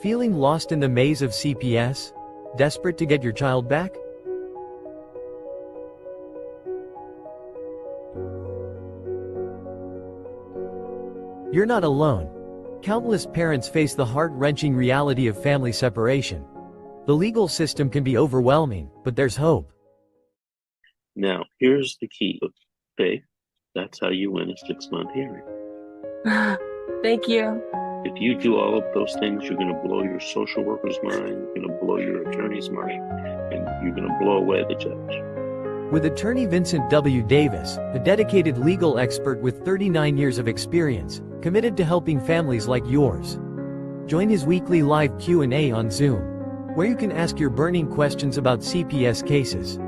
Feeling lost in the maze of CPS? Desperate to get your child back? You're not alone. Countless parents face the heart-wrenching reality of family separation. The legal system can be overwhelming, but there's hope. Now, here's the key. Okay, that's how you win a 6-month hearing. Thank you. If you do all of those things, you're going to blow your social worker's mind, you're going to blow your attorney's mind, and you're going to blow away the judge. With attorney Vincent W. Davis, a dedicated legal expert with 39 years of experience, committed to helping families like yours. Join his weekly live Q&A on Zoom, where you can ask your burning questions about CPS cases.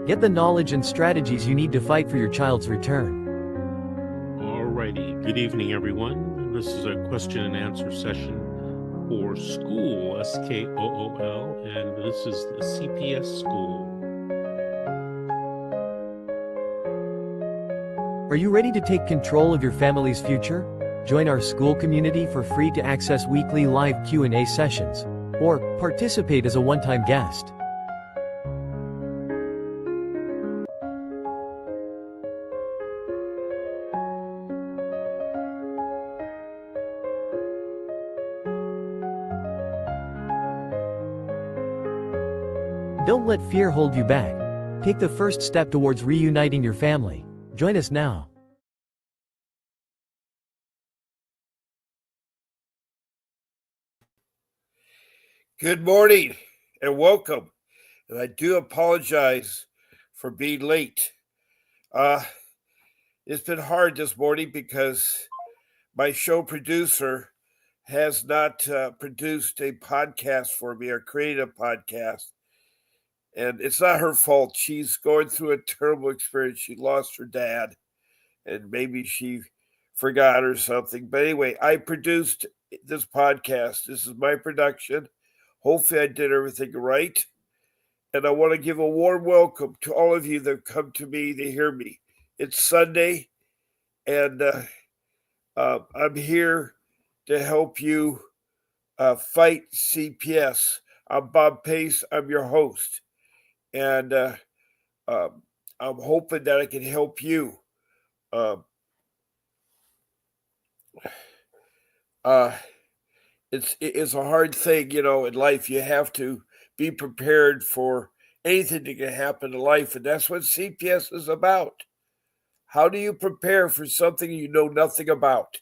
Get the knowledge and strategies you need to fight for your child's return. Alrighty, good evening everyone. This is a question and answer session for Skool, S-K-O-O-L, and this is the CPS Skool. Are you ready to take control of your family's future? Join our Skool community for free to access weekly live Q&A sessions, or participate as a one-time guest. Don't let fear hold you back. Take the first step towards reuniting your family. Join us now. Good morning and welcome. And I do apologize for being late. It's been hard this morning because my show producer has not produced a podcast for me or created a podcast. And it's not her fault. She's going through a terrible experience. She lost her dad, and maybe she forgot or something. But anyway, I produced this podcast. This is my production. Hopefully I did everything right. And I want to give a warm welcome to all of you that come to me to hear me. It's Sunday, and I'm here to help you fight CPS. I'm Bob Pace. I'm your host. And I'm hoping that I can help you. It's a hard thing, in life. You have to be prepared for anything that can happen in life, and that's what CPS is about. How do you prepare for something you know nothing about?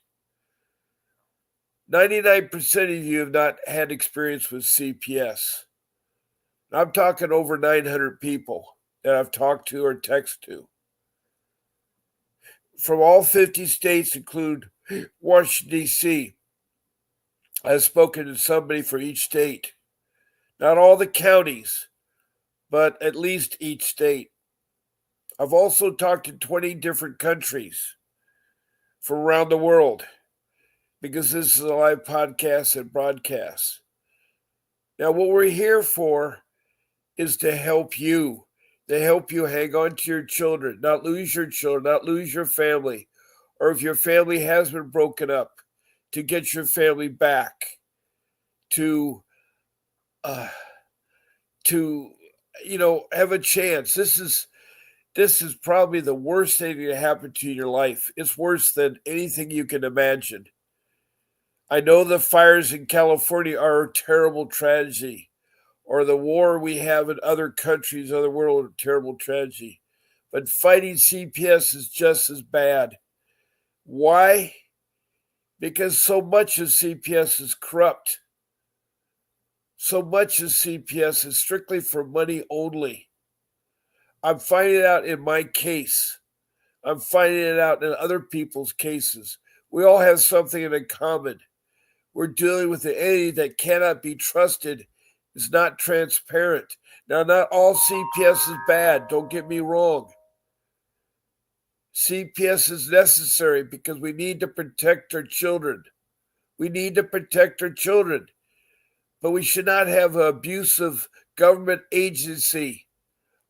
99% of you have not had experience with CPS. I'm talking over 900 people that I've talked to or texted to. From all 50 states, include Washington, D.C. I've spoken to somebody for each state. Not all the counties, but at least each state. I've also talked to 20 different countries from around the world because this is a live podcast and broadcast. Now, what we're here for is to help you hang on to your children, not lose your children, not lose your family, or if your family has been broken up, to get your family back, to have a chance. This is probably the worst thing that happened to you in your life. It's worse than anything you can imagine. I know the fires in California are a terrible tragedy, or the war we have in other countries, other world, a terrible tragedy. But fighting CPS is just as bad. Why? Because so much of CPS is corrupt. So much of CPS is strictly for money only. I'm finding it out in my case. I'm finding it out in other people's cases. We all have something in common. We're dealing with an entity that cannot be trusted. It's not transparent. Now, not all CPS is bad. Don't get me wrong. CPS is necessary because we need to protect our children. We need to protect our children. But we should not have an abusive government agency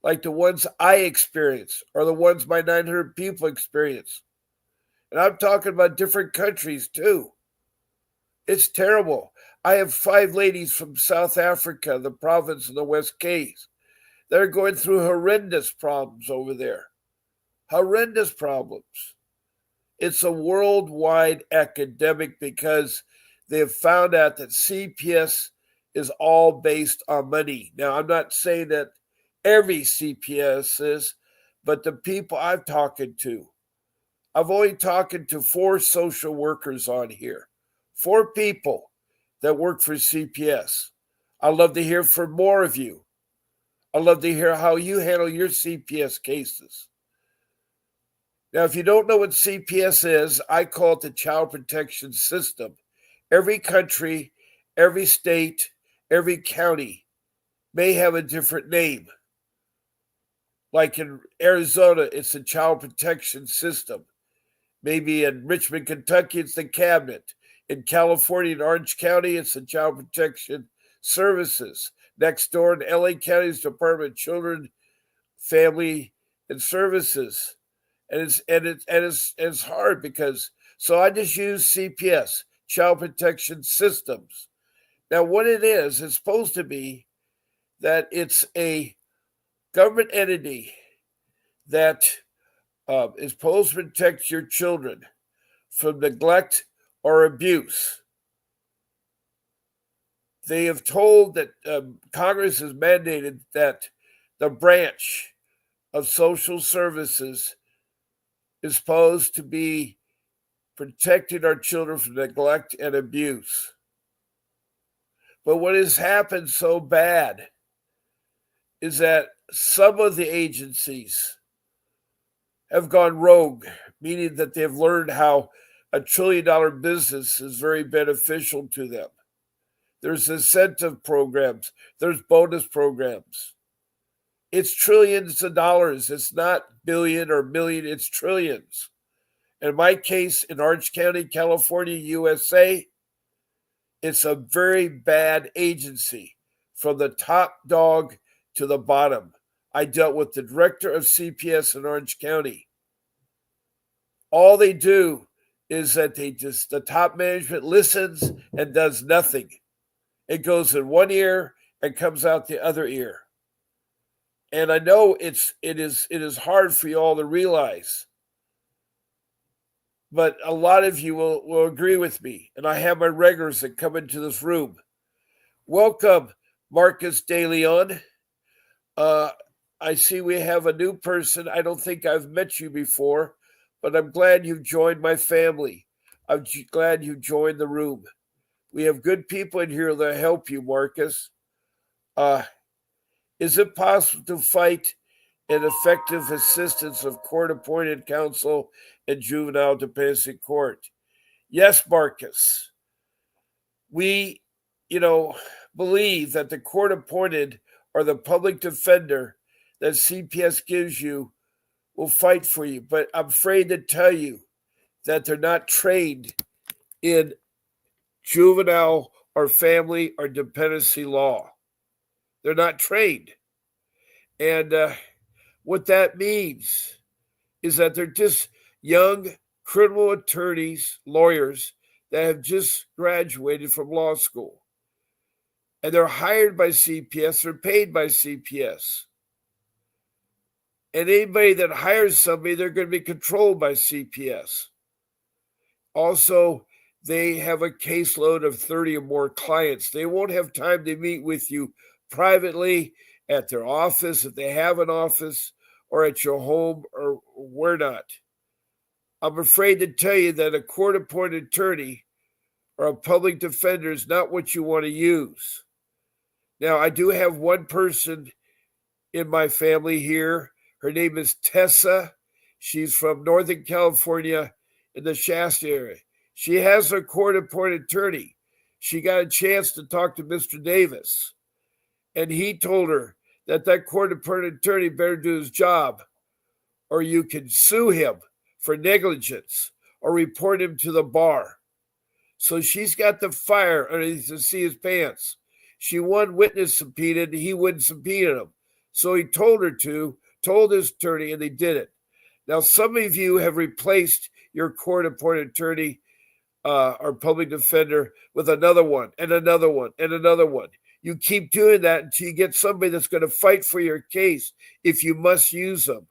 like the ones I experience or the ones my 900 people experience. And I'm talking about different countries too. It's terrible. I have 5 ladies from South Africa, the province of the West Cape. They're going through horrendous problems over there. Horrendous problems. It's a worldwide epidemic because they have found out that CPS is all based on money. Now, I'm not saying that every CPS is, but the people I've talked to, I've only talked to 4 social workers on here, 4 people that work for CPS. I'd love to hear from more of you. I'd love to hear how you handle your CPS cases. Now, if you don't know what CPS is, I call it the Child Protection System. Every country, every state, every county may have a different name. Like in Arizona, it's the Child Protection System. Maybe in Richmond, Kentucky, it's the Cabinet. In California, in Orange County, it's the Child Protection Services. Next door in LA County's Department of Children, Family, and Services. And it's hard because, so I just use CPS, Child Protection Systems. Now, what it is, it's supposed to be that it's a government entity that is supposed to protect your children from neglect or abuse. They have told that Congress has mandated that the branch of social services is supposed to be protecting our children from neglect and abuse. But what has happened so bad is that some of the agencies have gone rogue, meaning that they've learned how a $1 trillion business is very beneficial to them. There's incentive programs, there's bonus programs. It's trillions of dollars. It's not billion or million, it's trillions. In my case, in Orange County, California, USA, it's a very bad agency from the top dog to the bottom. I dealt with the director of CPS in Orange County. All they do is that the top management listens and does nothing. It goes in one ear and comes out the other ear. And I know it is hard for you all to realize, but a lot of you will agree with me. And I have my regulars that come into this room. Welcome, Marcus De Leon. I see we have a new person. I don't think I've met you before, but I'm glad you've joined my family. I'm glad you joined the room. We have good people in here that help you, Marcus. Is it possible to fight an effective assistance of court-appointed counsel and juvenile dependency court? Yes, Marcus. We, believe that the court-appointed or the public defender that CPS gives you will fight for you. But I'm afraid to tell you that they're not trained in juvenile or family or dependency law. They're not trained. And what that means is that they're just young criminal attorneys, lawyers that have just graduated from law school. And they're hired by CPS, they're paid by CPS. And anybody that hires somebody, they're going to be controlled by CPS. Also, they have a caseload of 30 or more clients. They won't have time to meet with you privately at their office, if they have an office, or at your home, or where not. I'm afraid to tell you that a court-appointed attorney or a public defender is not what you want to use. Now, I do have one person in my family here. Her name is Tessa. She's from Northern California in the Shasta area. She has a court-appointed attorney. She got a chance to talk to Mr. Davis, and he told her that court-appointed attorney better do his job, or you can sue him for negligence or report him to the bar. So she's got the fire underneath the seat of his pants. She won witness subpoena, and he wouldn't subpoena him. So he told his attorney, and they did it. Now, some of you have replaced your court-appointed attorney our public defender with another one and another one and another one. You keep doing that until you get somebody that's going to fight for your case if you must use them.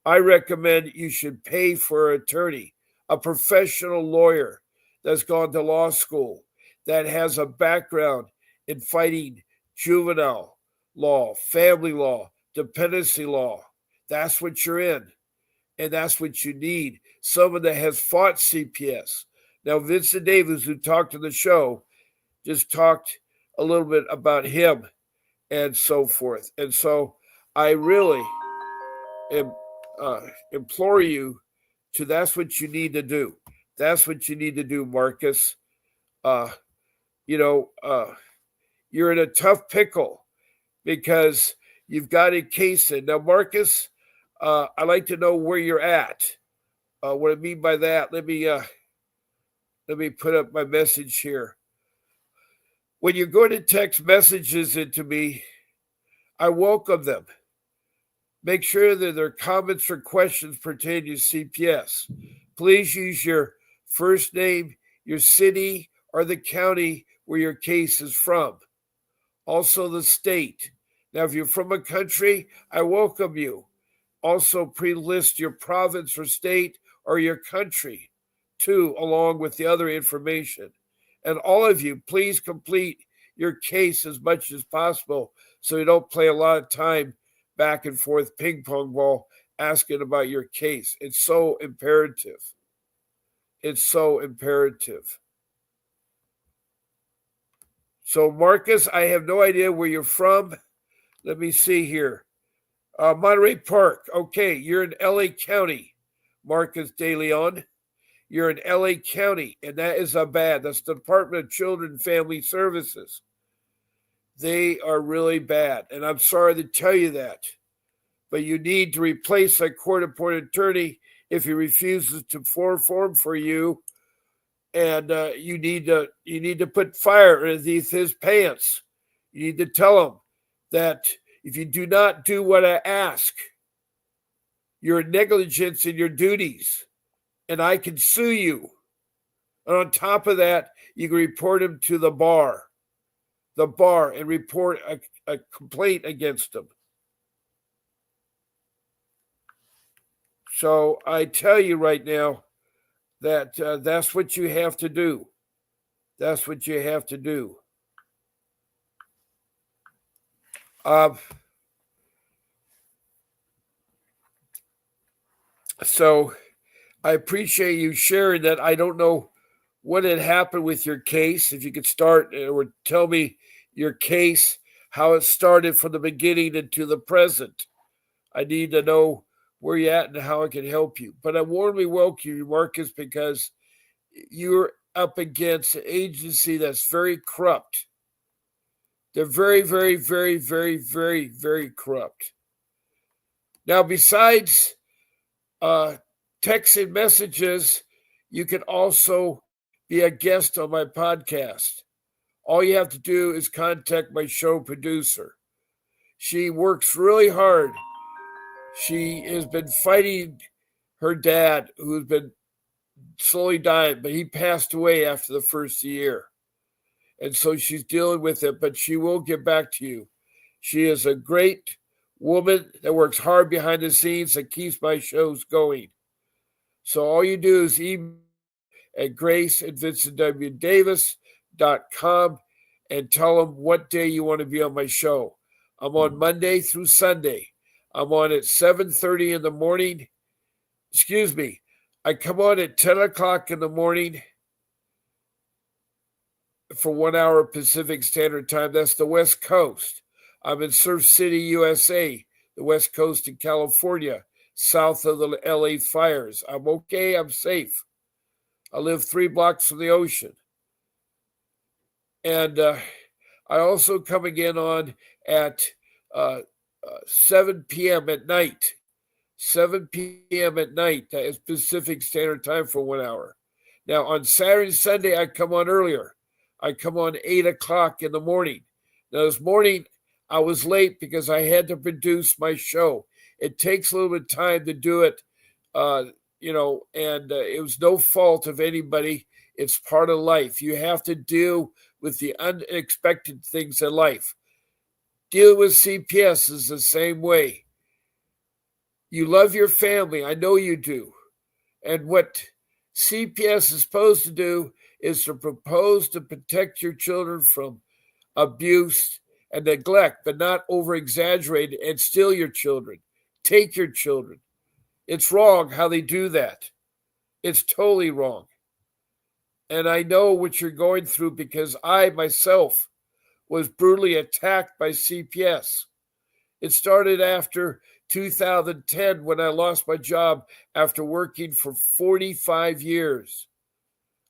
I recommend you should pay for an attorney, a professional lawyer that's gone to law school, that has a background in fighting juvenile law, family law, dependency law. That's what you're in, and that's what you need. Someone that has fought CPS. Now, Vincent Davis, who talked to the show, just talked a little bit about him and so forth. And so I really implore you to, that's what you need to do. That's what you need to do, Marcus. You're in a tough pickle because you've got a case in. Now, Marcus, I'd like to know where you're at. What I mean by that, let me put up my message here. When you're going to text messages into me, I welcome them. Make sure that they're comments or questions pertaining to CPS. Please use your first name, your city, or the county where your case is from. Also the state. Now, if you're from a country, I welcome you. Also pre-list your province or state or your country too, along with the other information. And all of you, please complete your case as much as possible so you don't play a lot of time back and forth ping pong ball asking about your case. It's so imperative. It's so imperative. So, Marcus, I have no idea where you're from. Let me see here. Monterey Park. Okay, you're in LA County, Marcus De Leon. You're in LA County, and that is bad. That's the Department of Children and Family Services. They are really bad, and I'm sorry to tell you that. But you need to replace a court-appointed attorney if he refuses to perform for you, and you need to put fire underneath his pants. You need to tell him that if you do not do what I ask, you're negligent in your duties, and I can sue you. And on top of that, you can report him to the bar, and report a complaint against him. So I tell you right now that that's what you have to do. That's what you have to do. So I appreciate you sharing that. I don't know what had happened with your case. If you could start or tell me your case, how it started from the beginning into the present. I need to know where you're at and how I can help you. But I warmly welcome you, Marcus, because you're up against an agency that's very corrupt. They're very, very, very, very, very, very corrupt. Now, besides texting messages, you can also be a guest on my podcast. All you have to do is contact my show producer. She works really hard. She has been fighting her dad, who's been slowly dying, but he passed away after the first year. And so she's dealing with it, but she will get back to you. She is a great woman that works hard behind the scenes that keeps my shows going. So all you do is email at grace@vincentwdavis.com and tell them what day you want to be on my show. I'm on Monday through Sunday. I'm on at 7:30 in the morning. I come on at 10 o'clock in the morning for 1 hour Pacific Standard Time. That's the West Coast. I'm in Surf City, USA, the West Coast in California, south of the LA fires. I'm okay. I'm safe. I live 3 blocks from the ocean. And I also come again on at 7 p.m. at night. 7 p.m. at night. That is Pacific Standard Time for 1 hour. Now, on Saturday and Sunday, I come on earlier. I come on 8 o'clock in the morning. Now, this morning, I was late because I had to produce my show. It takes a little bit of time to do it, and it was no fault of anybody. It's part of life. You have to deal with the unexpected things in life. Dealing with CPS is the same way. You love your family. I know you do. And what CPS is supposed to do is to propose to protect your children from abuse and neglect, but not over exaggerate and steal your children, take your children. It's wrong how they do that. It's totally wrong. And I know what you're going through because I myself was brutally attacked by CPS. It started after 2010 when I lost my job after working for 45 years.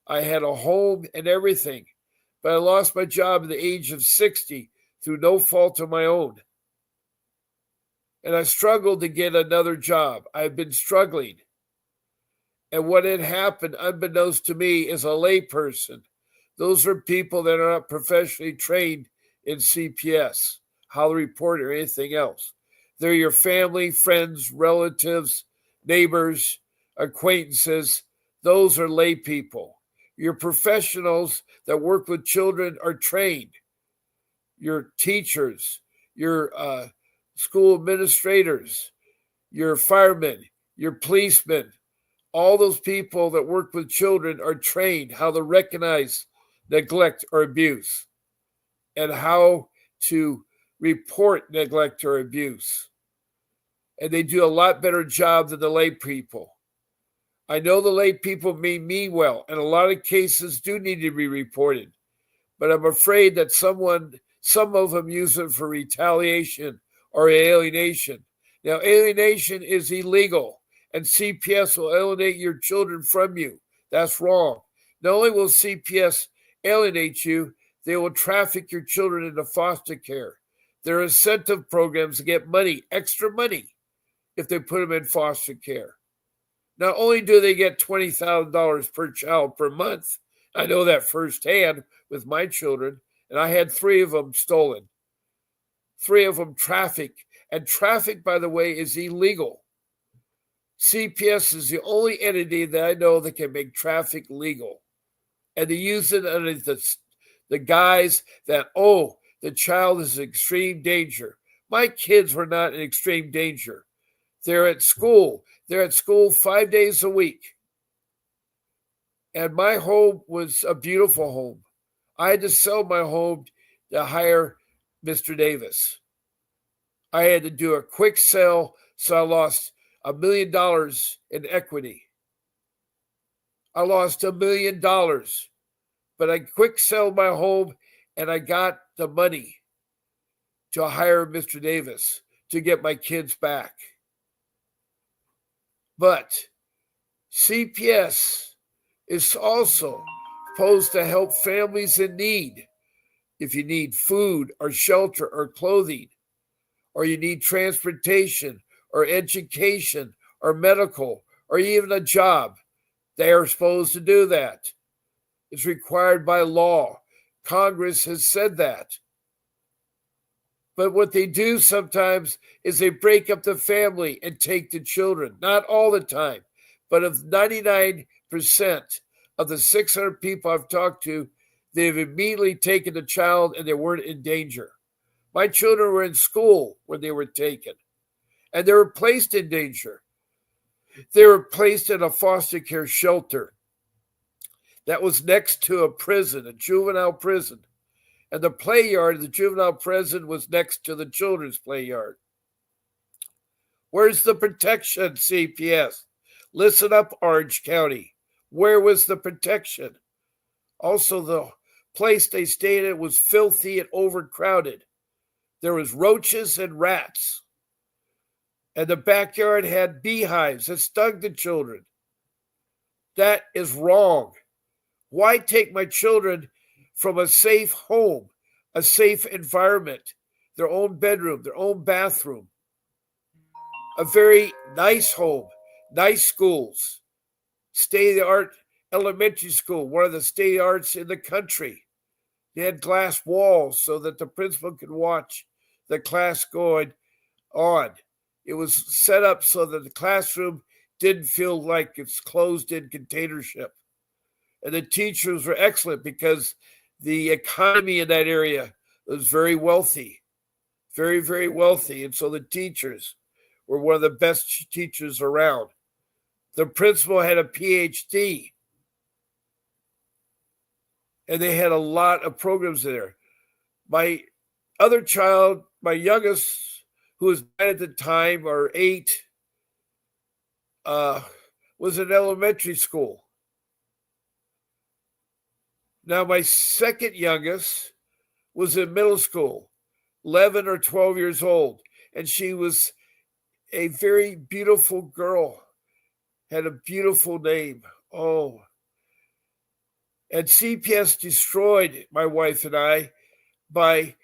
I had a home and everything, but I lost my job at the age of 60 through no fault of my own. And I struggled to get another job. I've been struggling. And what had happened, unbeknownst to me, as a layperson, those are people that are not professionally trained in CPS, how to report or anything else. They're your family, friends, relatives, neighbors, acquaintances. Those are lay people. Your professionals that work with children are trained. Your teachers, your school administrators, your firemen, your policemen, all those people that work with children are trained how to recognize neglect or abuse and how to report neglect or abuse. And they do a lot better job than the lay people. I know the lay people mean well, and a lot of cases do need to be reported. But I'm afraid that some of them use it for retaliation or alienation. Now, alienation is illegal, and CPS will alienate your children from you. That's wrong. Not only will CPS alienate you, they will traffic your children into foster care. There are incentive programs to get money, extra money, if they put them in foster care. Not only do they get $20,000 per child per month, I know that firsthand with my children, and I had 3 of them stolen. 3 of them trafficked. And traffic, by the way, is illegal. CPS is the only entity that I know that can make traffic legal. And they use it under the guise that, the child is in extreme danger. My kids were not in extreme danger. They're at school. They're at school 5 days a week. And my home was a beautiful home. I had to sell my home to hire Mr. Davis. I had to do a quick sale, so I lost $1 million in equity. I lost $1 million, but I quick sold my home and I got the money to hire Mr. Davis to get my kids back. But CPS is also supposed to help families in need. If you need food or shelter or clothing, or you need transportation or education or medical or even a job, they are supposed to do that. It's required by law. Congress has said that. But what they do sometimes is they break up the family and take the children. Not all the time, but of 99% of the 600 people I've talked to, they've immediately taken the child and they weren't in danger. My children were in school when they were taken, and they were placed in danger. They were placed in a foster care shelter that was next to a prison, a juvenile prison. And the play yard of the juvenile prison was next to the children's play yard. Where's the protection, CPS? Listen up, Orange County. Where was the protection? Also, the place they stayed at was filthy and overcrowded. There was roaches and rats. And the backyard had beehives that stung the children. That is wrong. Why take my children from a safe home, a safe environment, their own bedroom, their own bathroom, a very nice home, nice schools, state-of-the-art elementary school, one of the state-of-the-arts in the country. They had glass walls so that the principal could watch the class going on. It was set up so that the classroom didn't feel like it's closed-in containership. And the teachers were excellent because the economy in that area was very wealthy, very, very wealthy. And so the teachers were one of the best teachers around. The principal had a PhD, and they had a lot of programs there. My other child, my youngest, who was 9 at the time, or 8, was in elementary school. Now, my second youngest was in middle school, 11 or 12 years old, and she was a very beautiful girl, had a beautiful name. Oh. And CPS destroyed my wife and I by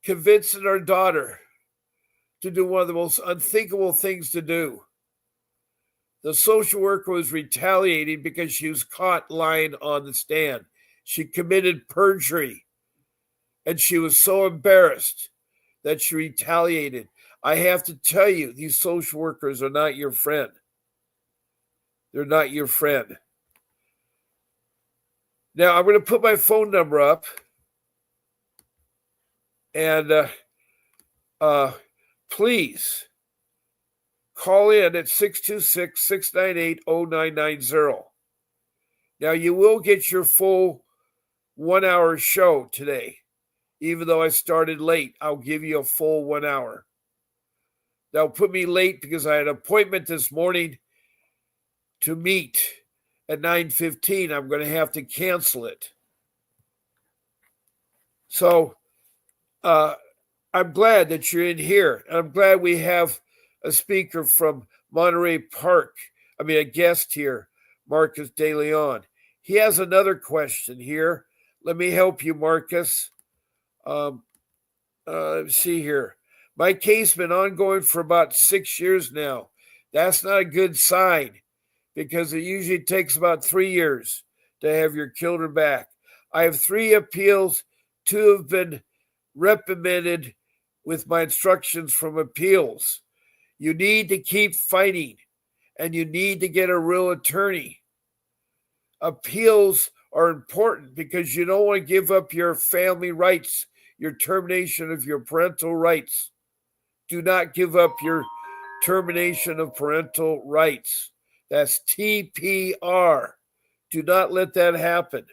convincing our daughter to do one of the most unthinkable things to do. The social worker was retaliating because she was caught lying on the stand. She committed perjury, and she was so embarrassed that she retaliated. I have to tell you, these social workers are not your friend. They're not your friend. Now, I'm going to put my phone number up, and please call in at 626-698-0990. Now, you will get your full 1-hour show today. Even though I started late, I'll give you a full 1 hour. Now, put me late because I had an appointment this morning to meet at 9:15. I'm going to have to cancel it. So I'm glad that you're in here. I'm glad we have a speaker from Monterey Park. A guest here, Marcus De Leon. He has another question here. Let me help you, Marcus. Let's see here. My case been ongoing for about 6 years now. That's not a good sign because it usually takes about 3 years to have your children back. I have 3 appeals. 2 have been reprimanded with my instructions from appeals. You need to keep fighting, and you need to get a real attorney. Appeals are important because you don't want to give up your family rights, your termination of your parental rights. Do not give up your termination of parental rights. That's TPR. Do not let that happen.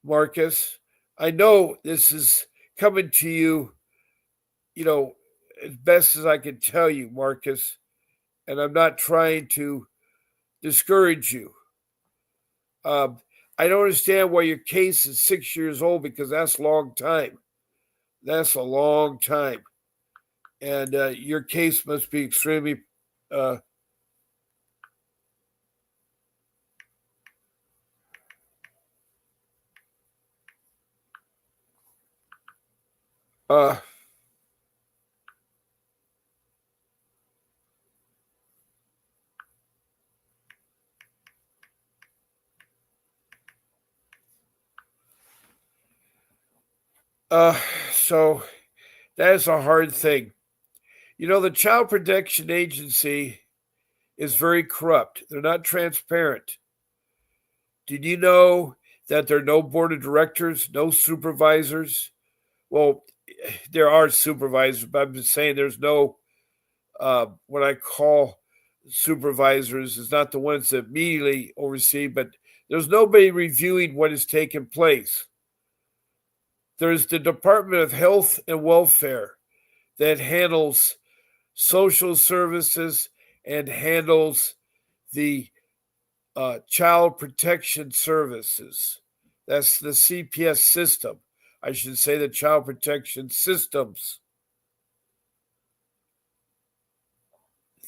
Marcus, I know this is coming to you, as best as I can tell you, Marcus, and I'm not trying to discourage you. I don't understand why your case is 6 years old because that's a long time. That's a long time. And your case must be extremely so that is a hard thing. The Child Protection Agency is very corrupt. They're not transparent. Did you know that there are no board of directors, no supervisors? Well, there are supervisors, but I'm just saying there's no, what I call supervisors. It's not the ones that immediately oversee, but there's nobody reviewing what has taken place. There's the Department of Health and Welfare that handles social services and handles the child protection services. That's the CPS system. I should say the child protection systems.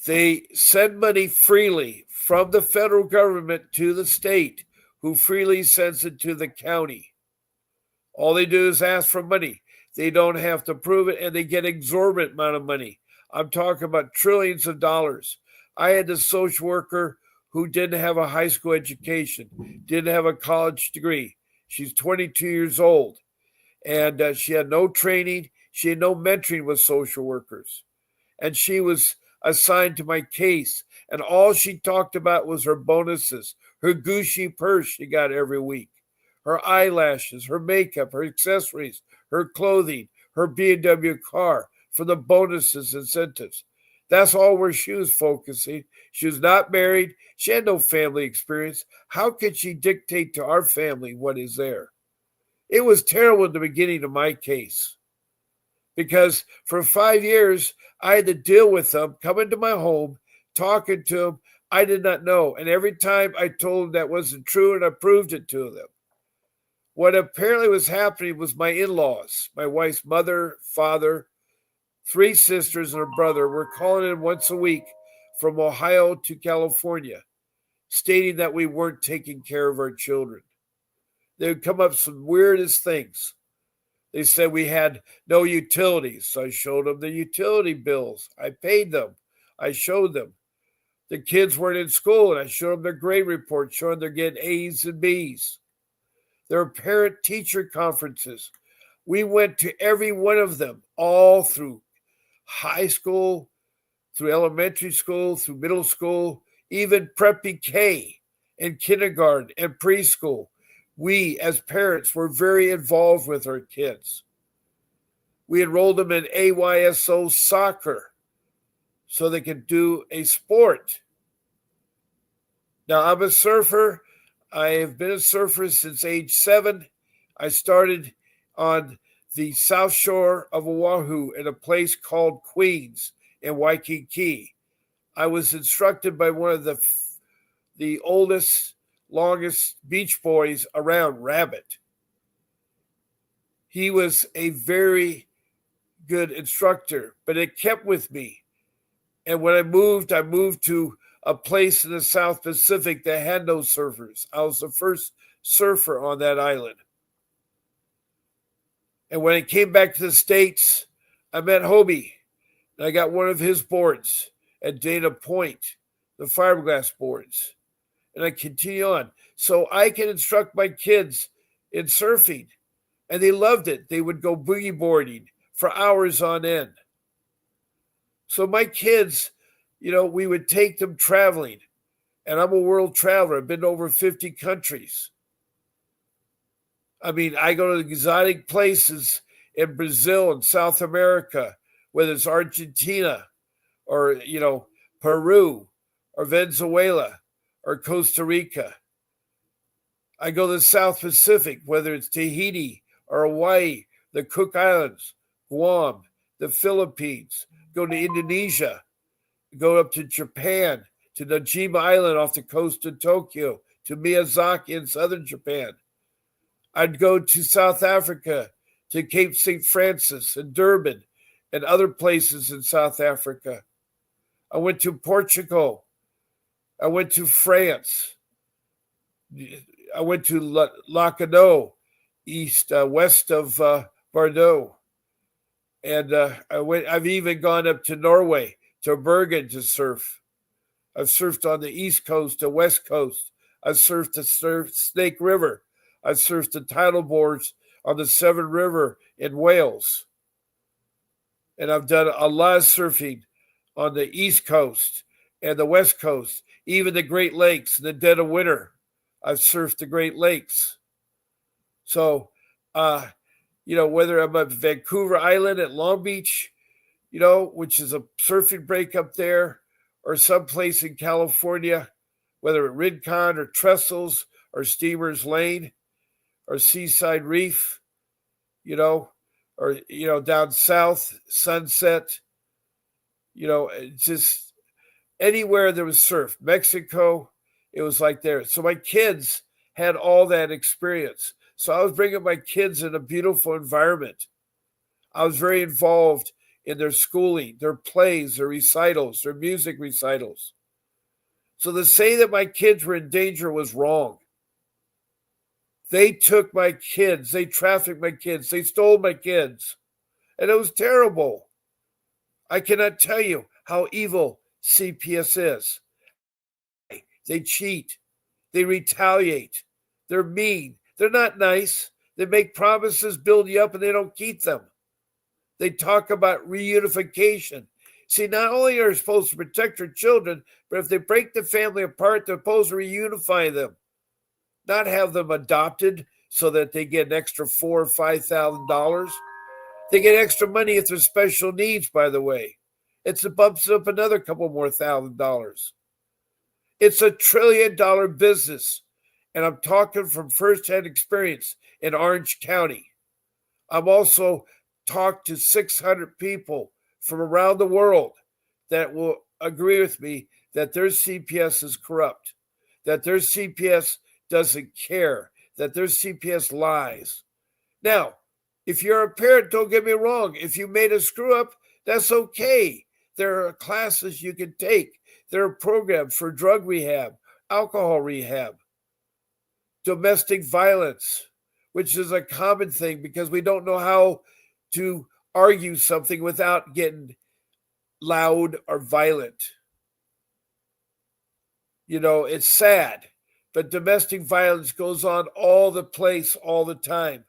They send money freely from the federal government to the state, who freely sends it to the county. All they do is ask for money. They don't have to prove it, and they get exorbitant amount of money. I'm talking about trillions of dollars. I had a social worker who didn't have a high school education, didn't have a college degree. She's 22 years old, and she had no training. She had no mentoring with social workers. And she was assigned to my case, and all she talked about was her bonuses, her Gucci purse she got every week, her eyelashes, her makeup, her accessories, her clothing, her BMW car for the bonuses, incentives. That's all where she was focusing. She was not married. She had no family experience. How could she dictate to our family what is there? It was terrible in the beginning of my case because for 5 years, I had to deal with them coming to my home, talking to them. I did not know. And every time I told them that wasn't true, and I proved it to them. What apparently was happening was my in-laws, my wife's mother, father, 3 sisters, and a brother were calling in once a week from Ohio to California, stating that we weren't taking care of our children. They would come up with some weirdest things. They said we had no utilities. So I showed them the utility bills. I paid them. I showed them. The kids weren't in school, and I showed them their grade report, showing they're getting A's and B's. There were parent-teacher conferences. We went to every one of them, all through high school, through elementary school, through middle school, even preppy K and kindergarten and preschool. We, as parents, were very involved with our kids. We enrolled them in AYSO soccer so they could do a sport. Now, I'm a surfer. I have been a surfer since age 7. I started on the south shore of Oahu in a place called Queens in Waikiki. I was instructed by one of the oldest, longest beach boys around, Rabbit. He was a very good instructor, but it kept with me. And when I moved to a place in the South Pacific that had no surfers. I was the first surfer on that island. And when I came back to the States, I met Hobie. And I got one of his boards at Dana Point, the fiberglass boards. And I continue on. So I can instruct my kids in surfing. And they loved it. They would go boogie boarding for hours on end. So my kids, we would take them traveling. And I'm a world traveler. I've been to over 50 countries. I mean, I go to exotic places in Brazil and South America, whether it's Argentina or, Peru or Venezuela or Costa Rica. I go to the South Pacific, whether it's Tahiti or Hawaii, the Cook Islands, Guam, the Philippines, go to Indonesia, go up to Japan, to Najima Island off the coast of Tokyo, to Miyazaki in southern Japan. I'd go to South Africa, to Cape St. Francis and Durban and other places in South Africa. I went to Portugal. I went to France. I went to Lacanau, west of Bordeaux. And I've even gone up to Norway, to Bergen to surf. I've surfed on the East Coast, the West Coast. I've surfed the Snake River. I've surfed the tidal boards on the Severn River in Wales. And I've done a lot of surfing on the East Coast and the West Coast, even the Great Lakes in the dead of winter. I've surfed the Great Lakes. So, whether I'm at Vancouver Island at Long Beach, which is a surfing break up there, or someplace in California, whether at Rincon or Trestles or Steamers Lane or Seaside Reef, or, down south, Sunset, just anywhere there was surf. Mexico, it was like there. So my kids had all that experience. So I was bringing my kids in a beautiful environment. I was very involved in their schooling, their plays, their recitals, their music recitals. So to say that my kids were in danger was wrong. They took my kids. They trafficked my kids. They stole my kids. And it was terrible. I cannot tell you how evil CPS is. They cheat. They retaliate. They're mean. They're not nice. They make promises, build you up, and they don't keep them. They talk about reunification. See, not only are they supposed to protect their children, but if they break the family apart, they're supposed to reunify them, not have them adopted so that they get an extra $4,000 or $5,000. They get extra money if there's special needs, by the way. It bumps up another couple more $1,000. It's $1 trillion business. And I'm talking from firsthand experience in Orange County. I'm also talked to 600 people from around the world that will agree with me that their CPS is corrupt, that their CPS doesn't care, that their CPS lies. Now, if you're a parent, don't get me wrong. If you made a screw up, that's okay. There are classes you can take. There are programs for drug rehab, alcohol rehab, domestic violence, which is a common thing because we don't know how to argue something without getting loud or violent. You know, it's sad, but domestic violence goes on all the place, all the time.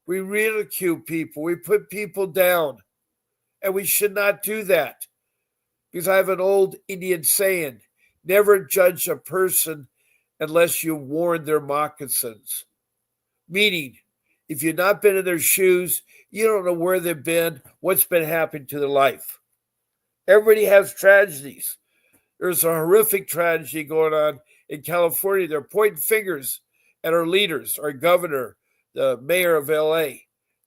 We ridicule people. We put people down. And we should not do that. Because I have an old Indian saying, never judge a person unless you worn their moccasins. Meaning, if you've not been in their shoes, you don't know where they've been, what's been happening to their life. Everybody has tragedies. There's a horrific tragedy going on in California. They're pointing fingers at our leaders, our governor, the mayor of LA.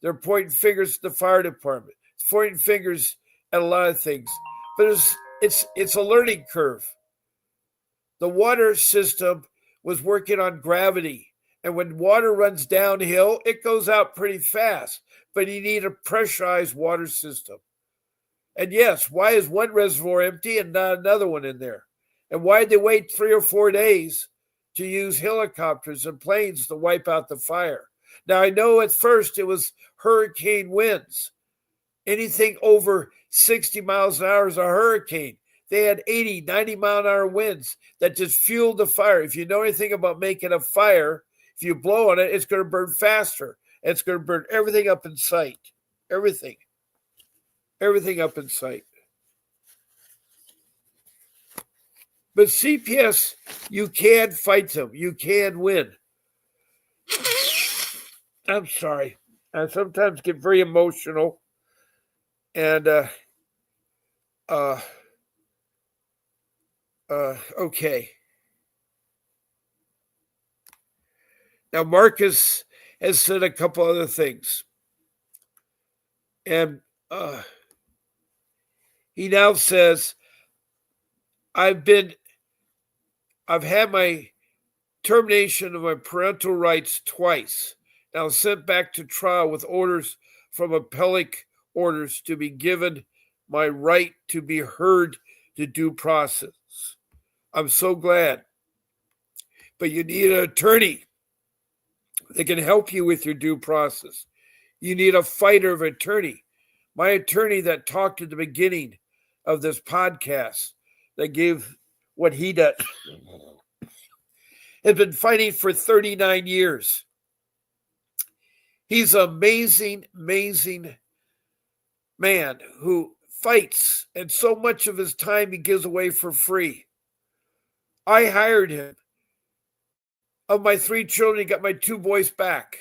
They're pointing fingers at the fire department, pointing fingers at a lot of things. But it's a learning curve. The water system was working on gravity. And when water runs downhill, it goes out pretty fast. But you need a pressurized water system. And yes, why is one reservoir empty and not another one in there? And why did they wait 3 or 4 days to use helicopters and planes to wipe out the fire? Now, I know at first it was hurricane winds. Anything over 60 miles an hour is a hurricane. They had 80, 90-mile-an-hour winds that just fueled the fire. If you know anything about making a fire, if you blow on it, it's going to burn faster. It's going to burn everything up in sight. Everything. Everything up in sight. But CPS, you can fight them. You can win. I'm sorry. I sometimes get very emotional. And, okay. Now, Marcus has said a couple other things. And he now says, I've had my termination of my parental rights twice. Now sent back to trial with orders from appellate orders to be given my right to be heard to due process. I'm so glad. But you need an attorney that can help you with your due process. You need a fighter of attorney. My attorney that talked at the beginning of this podcast that gave what he does has been fighting for 39 years. He's an amazing, amazing man who fights, and so much of his time he gives away for free. I hired him. Of my 3 children, he got my 2 boys back.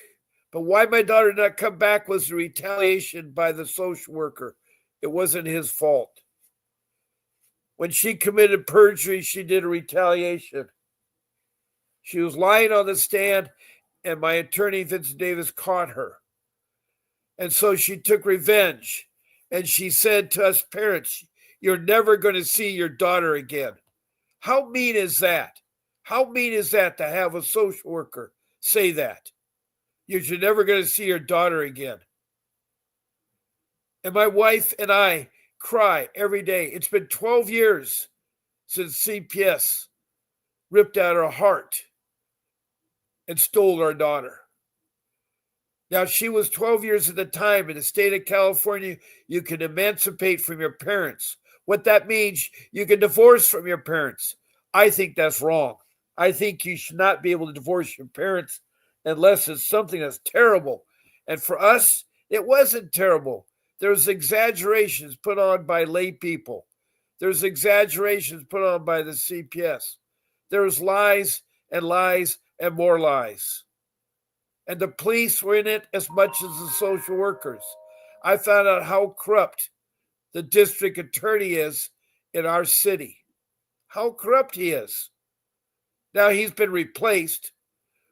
But why my daughter did not come back was the retaliation by the social worker. It wasn't his fault. When she committed perjury, she did a retaliation. She was lying on the stand, and my attorney, Vincent Davis, caught her. And so she took revenge. And she said to us parents, you're never going to see your daughter again. How mean is that? How mean is that to have a social worker say that? You're never going to see your daughter again. And my wife and I cry every day. It's been 12 years since CPS ripped out our heart and stole our daughter. Now, she was 12 years at the time. In the state of California, you can emancipate from your parents. What that means, you can divorce from your parents. I think that's wrong. I think you should not be able to divorce your parents unless it's something that's terrible. And for us, it wasn't terrible There's exaggerations put on by lay people. There's exaggerations put on by the CPS. There's lies and lies and more lies. And the police were in it as much as the social workers. I found out how corrupt the district attorney is in our city. How corrupt he is. Now he's been replaced,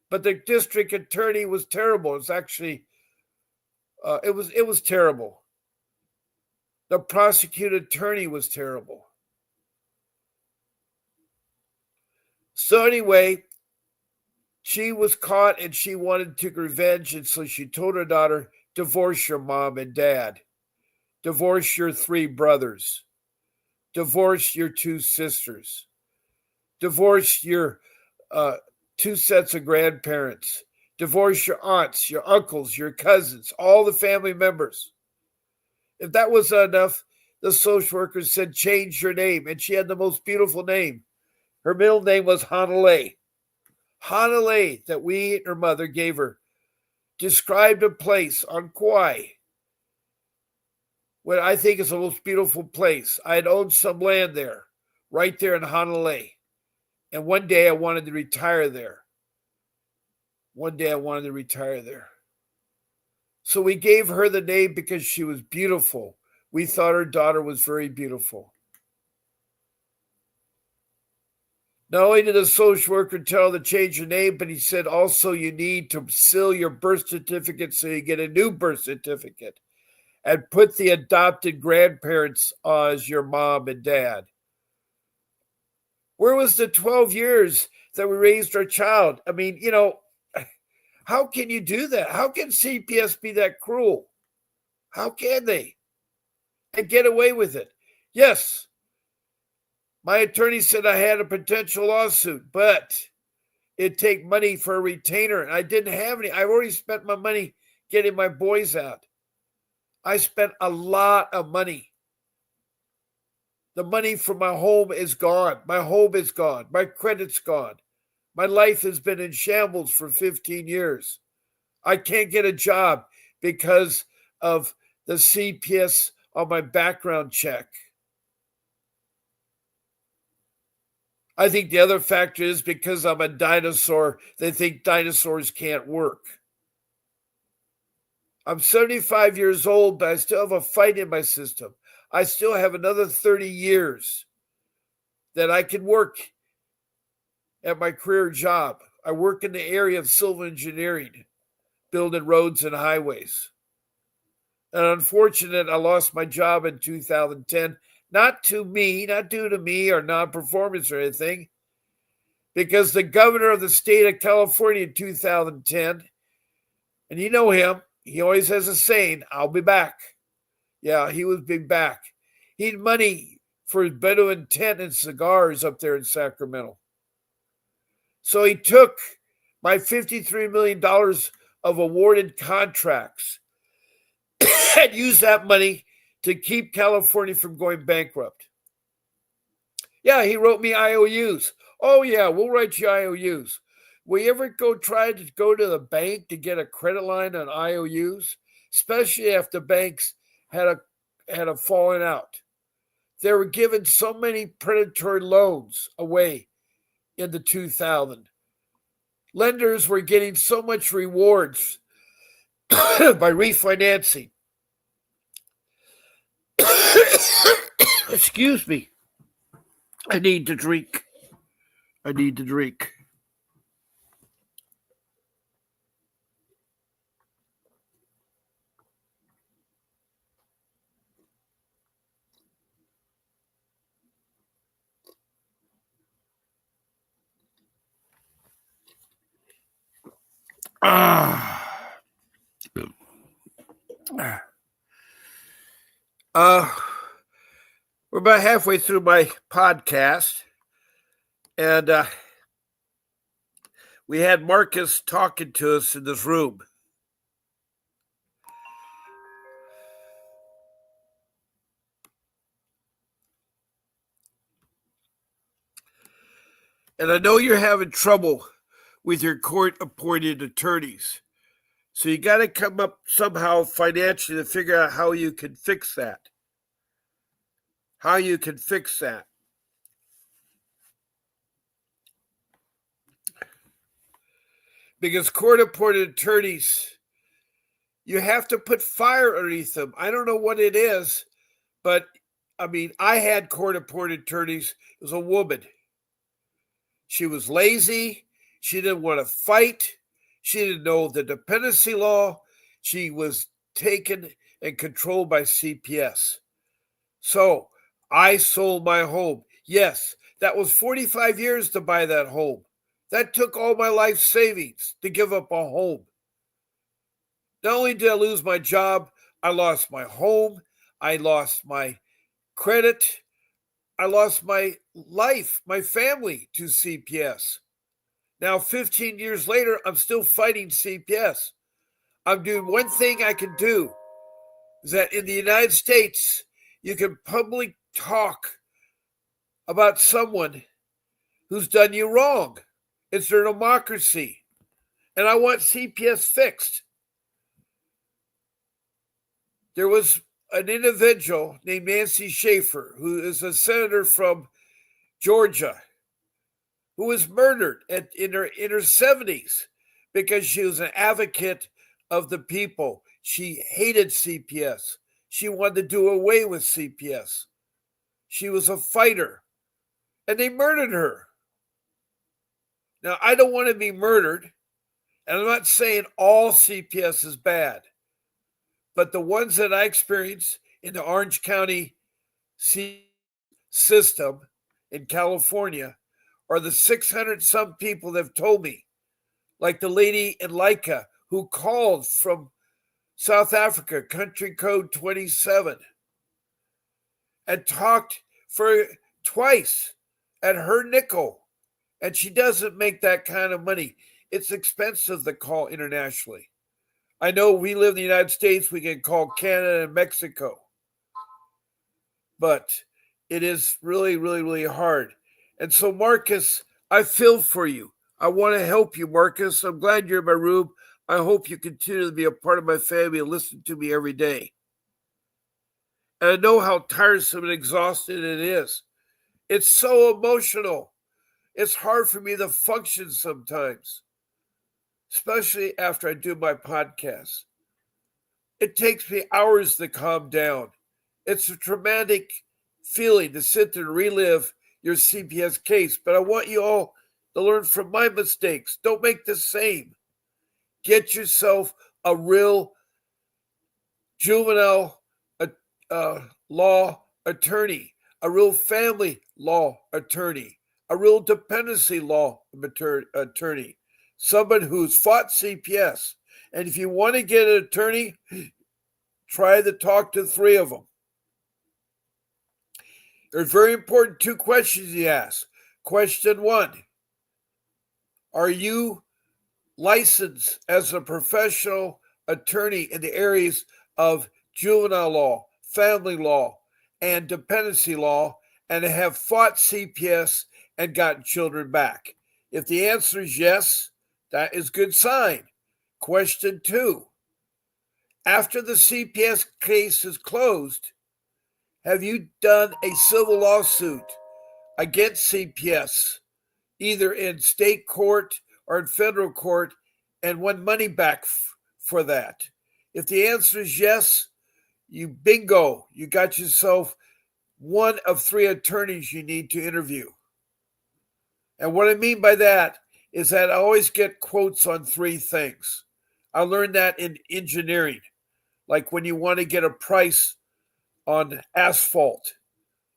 but the district attorney was terrible. It's actually, it was terrible. The prosecuting attorney was terrible. So anyway, she was caught and she wanted to take revenge. And so she told her daughter, divorce your mom and dad. Divorce your 3 brothers. Divorce your 2 sisters. Divorce your 2 sets of grandparents. Divorce your aunts, your uncles, your cousins, all the family members. If that was enough, the social worker said, change your name. And she had the most beautiful name. Her middle name was Hanalei. Hanalei, that we, her mother, gave her, described a place on Kauai, what I think is the most beautiful place. I had owned some land there, right there in Hanalei. And one day I wanted to retire there. So we gave her the name because she was beautiful. We thought her daughter was very beautiful. Not only did the social worker tell her to change your name, but he said also you need to seal your birth certificate so you get a new birth certificate and put the adopted grandparents as your mom and dad. Where was the 12 years that we raised our child? I mean, how can you do that? How can CPS be that cruel? How can they? And get away with it? Yes. My attorney said I had a potential lawsuit, but it'd take money for a retainer. And I didn't have any. I've already spent my money getting my boys out. I spent a lot of money. The money for my home is gone. My home is gone. My credit's gone. My life has been in shambles for 15 years. I can't get a job because of the CPS on my background check. I think the other factor is because I'm a dinosaur, they think dinosaurs can't work. I'm 75 years old, but I still have a fight in my system. I still have another 30 years that I can work at my career job. I work in the area of civil engineering, building roads and highways. And unfortunately, I lost my job in 2010. Not due to me or non-performance or anything, because the governor of the state of California in 2010, and you know him, he always has a saying, I'll be back. Yeah, he was big back. He had money for his Bedouin tent and cigars up there in Sacramento. So he took my $53 million of awarded contracts and used that money to keep California from going bankrupt. Yeah, he wrote me IOUs. Oh, yeah, we'll write you IOUs. Will you ever try to go to the bank to get a credit line on IOUs? Especially after banks had a falling out. They were given so many predatory loans away in the 2000s. Lenders were getting so much rewards by refinancing. Excuse me. I need to drink. We're about halfway through my podcast, and we had Marcus talking to us in this room. And I know you're having trouble with your court-appointed attorneys. So you got to come up somehow financially to figure out how you can fix that. How you can fix that. Because court-appointed attorneys, you have to put fire underneath them. I don't know what it is, but I mean, I had court-appointed attorneys. It was a woman. She was lazy. She didn't want to fight. She didn't know the dependency law. She was taken and controlled by CPS. So I sold my home. Yes, that was 45 years to buy that home. That took all my life savings to give up a home. Not only did I lose my job, I lost my home. I lost my credit. I lost my life, my family to CPS. Now, 15 years later, I'm still fighting CPS. I'm doing one thing I can do, is that in the United States, you can publicly talk about someone who's done you wrong. It's their democracy. And I want CPS fixed. There was an individual named Nancy Schaefer, who is a senator from Georgia, who was murdered in her 70s because she was an advocate of the people. She hated CPS. She wanted to do away with CPS. She was a fighter, and they murdered her. Now, I don't want to be murdered, and I'm not saying all CPS is bad, but the ones that I experienced in the Orange County system in California are the 600-some people that have told me, like the lady in Laika who called from South Africa, country code 27, and talked for twice at her nickel. And she doesn't make that kind of money. It's expensive to call internationally. I know we live in the United States. We can call Canada and Mexico. But it is really, really, really hard. And so, Marcus, I feel for you. I want to help you, Marcus. I'm glad you're in my room. I hope you continue to be a part of my family and listen to me every day. And I know how tiresome and exhausting it is. It's so emotional. It's hard for me to function sometimes, especially after I do my podcast. It takes me hours to calm down. It's a traumatic feeling to sit there and relive your CPS case, but I want you all to learn from my mistakes. Don't make the same. Get yourself a real juvenile law attorney, a real family law attorney, a real dependency law attorney, someone who's fought CPS. And if you want to get an attorney, try to talk to 3 of them. There's very important 2 questions you ask. Question 1, are you licensed as a professional attorney in the areas of juvenile law, family law, and dependency law, and have fought CPS and gotten children back? If the answer is yes, that is a good sign. Question 2, after the CPS case is closed, have you done a civil lawsuit against CPS, either in state court or in federal court, and won money back for that? If the answer is yes, you bingo, you got yourself one of 3 attorneys you need to interview. And what I mean by that is that I always get quotes on 3 things. I learned that in engineering, like when you want to get a price on asphalt,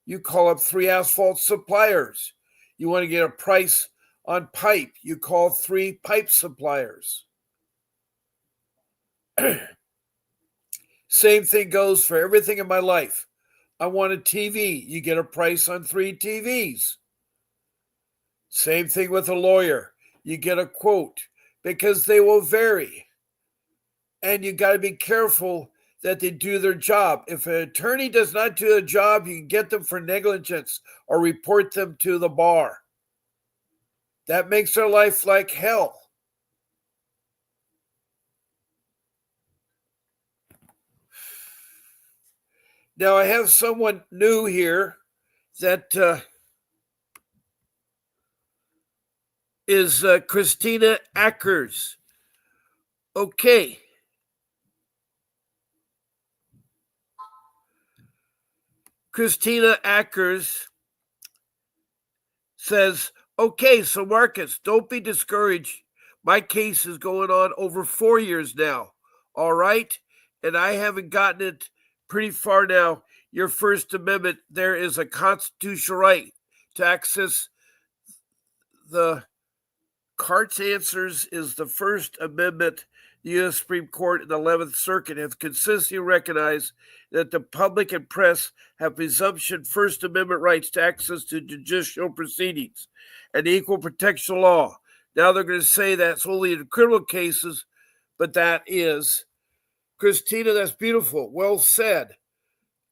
you call up 3 asphalt suppliers. You want to get a price on pipe, you call 3 pipe suppliers. Same thing goes for everything in my life. I want a TV, you get a price on 3 TVs. Same thing with a lawyer. You get a quote because they will vary. And you got to be careful that they do their job. If an attorney does not do a job, you can get them for negligence or report them to the bar. That makes their life like hell. Now, I have someone new here that is Christina Ackers. Okay. Christina Ackers says, okay, so Marcus, don't be discouraged. My case is going on over 4 years now. All right. And I haven't gotten it pretty far now. Your First Amendment, there is a constitutional right to access the Cart's answers is the First Amendment. The U.S. Supreme Court and the 11th Circuit have consistently recognized that the public and press have presumption First Amendment rights to access to judicial proceedings and equal protection law. Now they're going to say that's only in criminal cases, but that is. Christina, that's beautiful. Well said.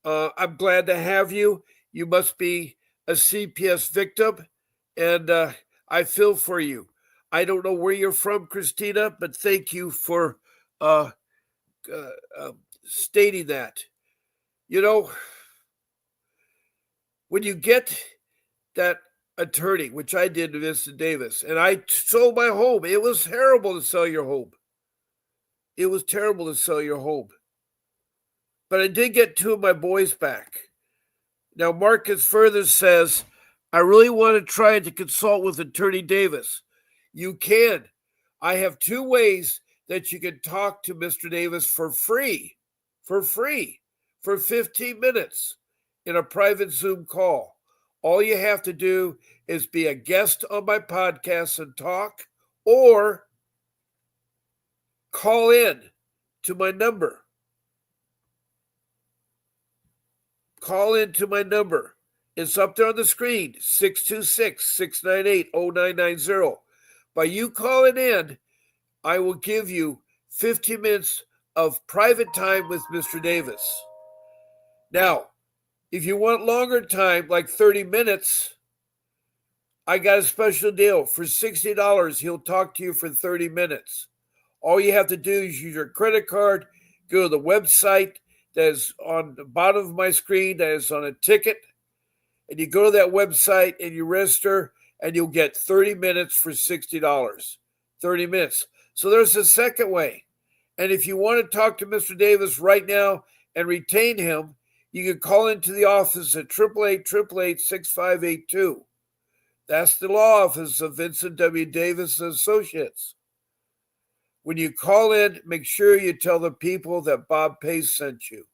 I'm glad to have you. You must be a CPS victim, and I feel for you. I don't know where you're from, Christina, but thank you for stating that. You know, when you get that attorney, which I did to Vincent Davis, and I sold my home, it was terrible to sell your home. It was terrible to sell your home. But I did get 2 of my boys back. Now, Marcus further says, I really want to try to consult with Attorney Davis. You can. I have 2 ways that you can talk to Mr. Davis for free, for 15 minutes in a private Zoom call. All you have to do is be a guest on my podcast and talk, or call in to my number. Call into my number. It's up there on the screen, 626-698-0990. By you calling in, I will give you 15 minutes of private time with Mr. Davis. Now, if you want longer time, like 30 minutes, I got a special deal. For $60, he'll talk to you for 30 minutes. All you have to do is use your credit card, go to the website that is on the bottom of my screen, that is on a ticket, and you go to that website and you register, and you'll get 30 minutes for $60. 30 minutes. So there's a second way. And if you want to talk to Mr. Davis right now and retain him, you can call into the office at 888-888-6582. That's the law office of Vincent W. Davis Associates. When you call in, make sure you tell the people that Bob Pace sent you.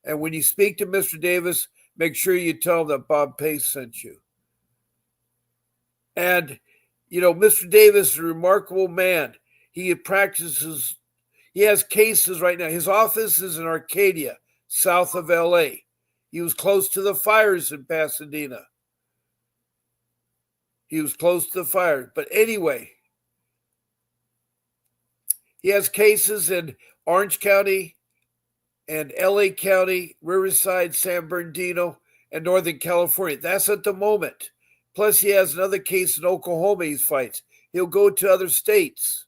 And when you speak to Mr. Davis, make sure you tell him that Bob Pace sent you. And, you know, Mr. Davis is a remarkable man. He practices, he has cases right now. His office is in Arcadia, south of L.A. He was close to the fires in Pasadena. He was close to the fire. But anyway, he has cases in Orange County and LA County, Riverside, San Bernardino, and Northern California. That's at the moment. Plus, he has another case in Oklahoma he fights. He'll go to other states.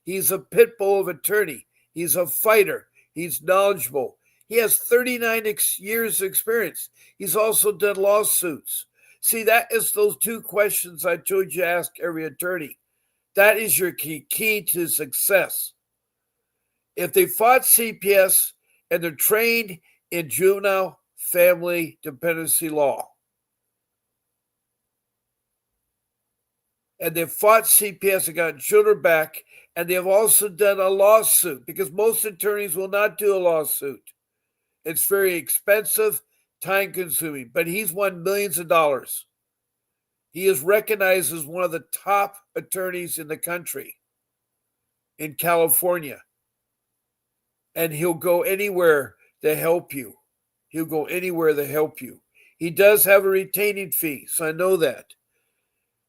He's a pit bull of attorney. He's a fighter. He's knowledgeable. He has 39 years of experience. He's also done lawsuits. See, that is those 2 questions I told you to ask every attorney. That is your key to success. If they fought CPS and they're trained in juvenile family dependency law, and they've fought CPS and gotten children back, and they have also done a lawsuit, because most attorneys will not do a lawsuit. It's very expensive, time-consuming, but he's won millions of dollars. He is recognized as one of the top attorneys in the country, in California. And he'll go anywhere to help you. He does have a retaining fee, so I know that.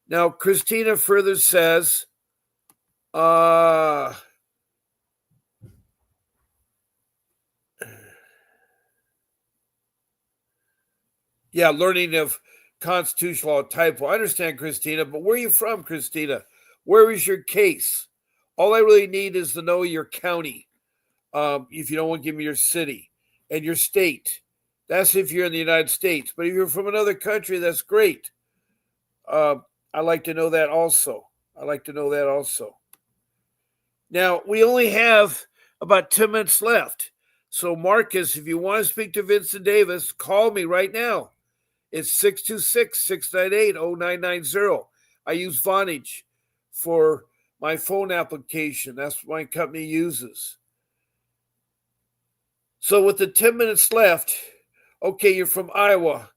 Now, Christina further says, learning of constitutional law typo. I understand, Christina, but where are you from, Christina? Where is your case? All I really need is to know your county. if you don't want to give me your city and your state. That's if you're in the United States. But if you're from another country, that's great. I like to know that also. Now, we only have about 10 minutes left. So, Marcus, if you want to speak to Vincent Davis, call me right now. It's 626-698-0990. I use Vonage for my phone application. That's what my company uses. So with the 10 minutes left, okay, you're from Iowa.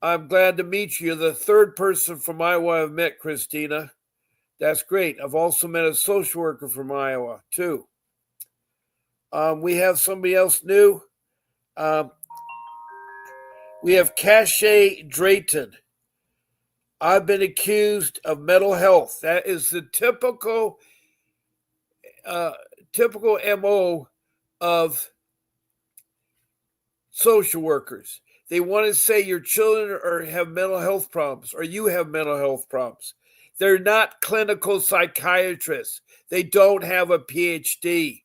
I'm glad to meet you. You're the third person from Iowa I've met, Christina. That's great. I've also met a social worker from Iowa, too. We have somebody else new. We have Cache Drayton. I've been accused of mental health. That is the typical MO of social workers. They want to say your children have mental health problems or you have mental health problems. They're not clinical psychiatrists. They don't have a PhD.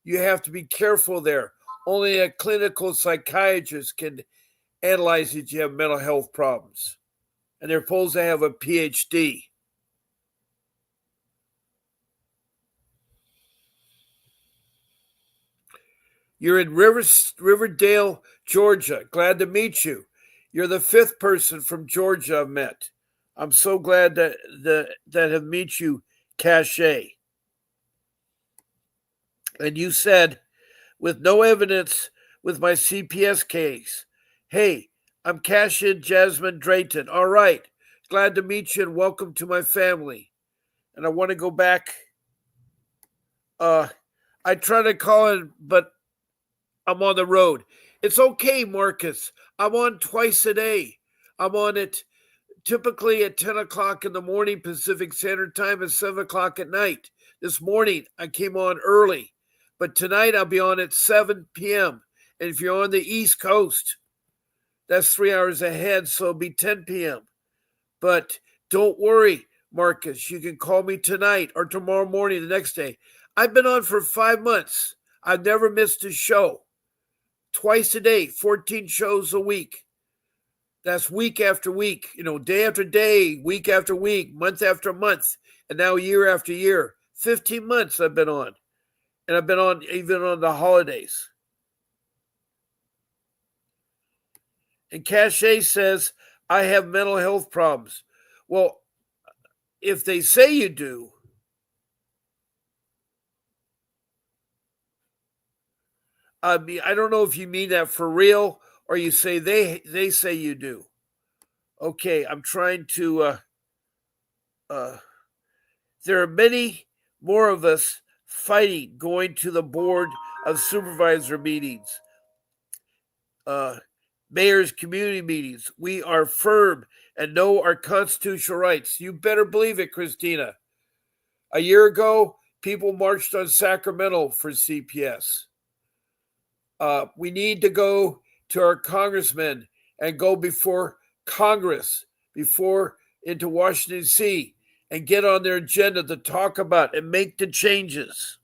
You have to be careful there. Only a clinical psychiatrist can analyze that you have mental health problems. And they're supposed to have a PhD. You're in Riverdale, Georgia. Glad to meet you. You're the fifth person from Georgia I've met. I'm so glad that have met you, Cache. And you said, with no evidence with my CPS case, hey, I'm Cache Jasmine Drayton. All right. Glad to meet you and welcome to my family. And I want to go back. I try to call in, but I'm on the road. It's okay, Marcus. I'm on twice a day. I'm on it typically at 10 o'clock in the morning Pacific Standard Time and 7 o'clock at night. This morning, I came on early. But tonight, I'll be on at 7 p.m. And if you're on the East Coast, that's 3 hours ahead, so it'll be 10 p.m. But don't worry, Marcus. You can call me tonight or tomorrow morning, the next day. I've been on for 5 months. I've never missed a show. Twice a day, 14 shows a week. That's week after week, day after day, week after week, month after month, and now year after year. 15 months I've been on. And I've been on even on the holidays. And Cache says, I have mental health problems. Well, if they say you do, I don't know if you mean that for real or you say they say you do. Okay, I'm trying to there are many more of us fighting going to the board of supervisor meetings, mayor's community meetings. We are firm and know our constitutional rights. You better believe it, Christina. A year ago, people marched on Sacramento for CPS. We need to go to our congressmen and go before Congress, into Washington, D.C., and get on their agenda to talk about and make the changes.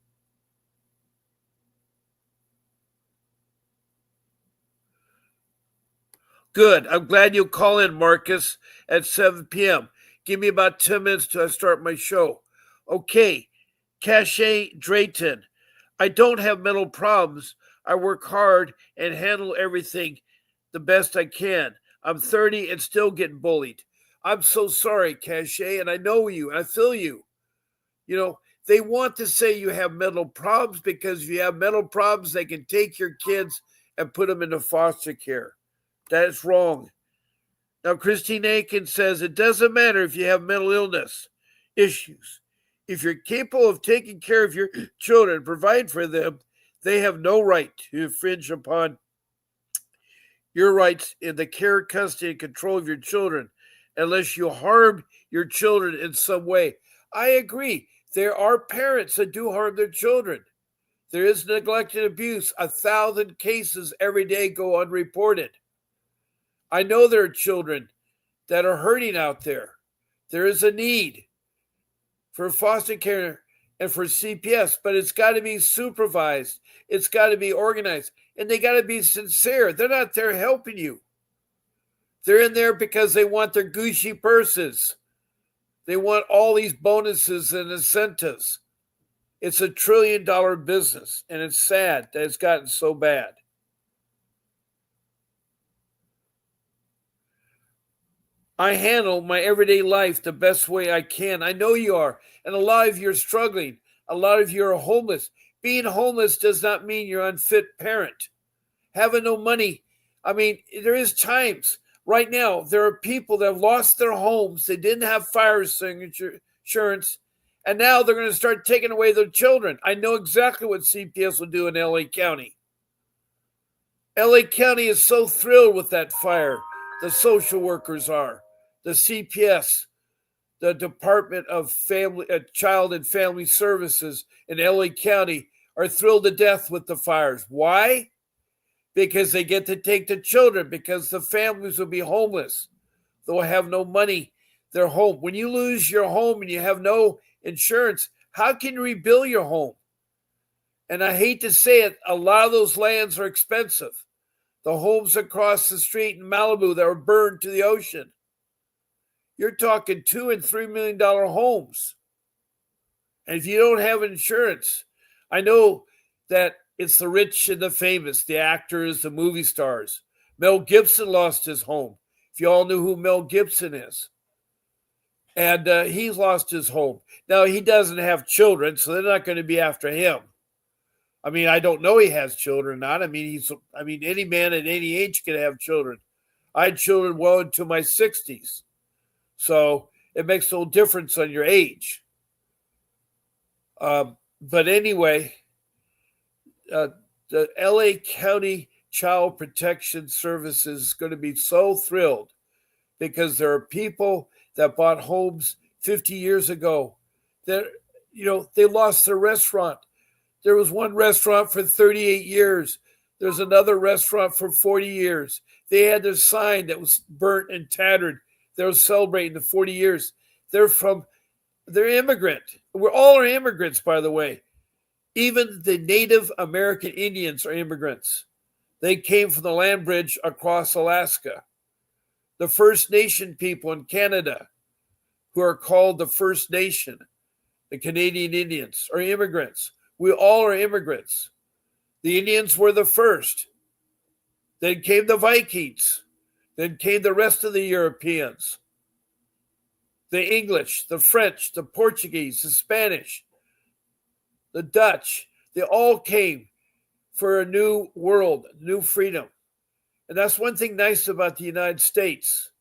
Good. I'm glad you'll call in, Marcus, at 7 p.m. Give me about 10 minutes till I start my show. Okay. Cache Drayton. I don't have mental problems. I work hard and handle everything the best I can. I'm 30 and still getting bullied. I'm so sorry, Cache, and I know you, and I feel you. They want to say you have mental problems because if you have mental problems, they can take your kids and put them into foster care. That is wrong. Now, Christine Aiken says it doesn't matter if you have mental illness issues. If you're capable of taking care of your children and provide for them, they have no right to infringe upon your rights in the care, custody, and control of your children unless you harm your children in some way. I agree. There are parents that do harm their children. There is neglect and abuse. 1,000 cases every day go unreported. I know there are children that are hurting out there. There is a need for foster care and for CPS, but it's got to be supervised. It's got to be organized, and they got to be sincere. They're not there helping you. They're in there because they want their Gucci purses. They want all these bonuses and incentives. It's $1 trillion business, and it's sad that it's gotten so bad. I handle my everyday life the best way I can. I know you are, and a lot of you are struggling. A lot of you are homeless. Being homeless does not mean you're an unfit parent. Having no money. I mean, there is times. Right now, there are people that have lost their homes. They didn't have fire insurance, and now they're going to start taking away their children. I know exactly what CPS will do in LA County. LA County is so thrilled with that fire. The social workers are. The CPS, the Department of Child and Family Services in LA County are thrilled to death with the fires. Why? Because they get to take the children, because the families will be homeless. They'll have no money. They're home. When you lose your home and you have no insurance, how can you rebuild your home? And I hate to say it, a lot of those lands are expensive. The homes across the street in Malibu that were burned to the ocean. You're talking $2 and $3 million homes. And if you don't have insurance, I know that it's the rich and the famous, the actors, the movie stars. Mel Gibson lost his home. If you all knew who Mel Gibson is. And he's lost his home. Now, he doesn't have children, so they're not going to be after him. I mean, I don't know he has children or not. I mean, any man at any age can have children. I had children well into my 60s. So it makes no difference on your age. But anyway, the LA County Child Protection Services is going to be so thrilled because there are people that bought homes 50 years ago that, they lost their restaurant. There was one restaurant for 38 years. There's another restaurant for 40 years. They had their sign that was burnt and tattered. They were celebrating the 40 years. They're immigrant. We're all are immigrants, by the way. Even the Native American Indians are immigrants. They came from the land bridge across Alaska. The First Nation people in Canada, who are called the First Nation, the Canadian Indians, are immigrants. We all are immigrants. The Indians were the first. Then came the Vikings. Then came the rest of the Europeans. The English, the French, the Portuguese, the Spanish, the Dutch. They all came for a new world, new freedom. And that's one thing nice about the United States.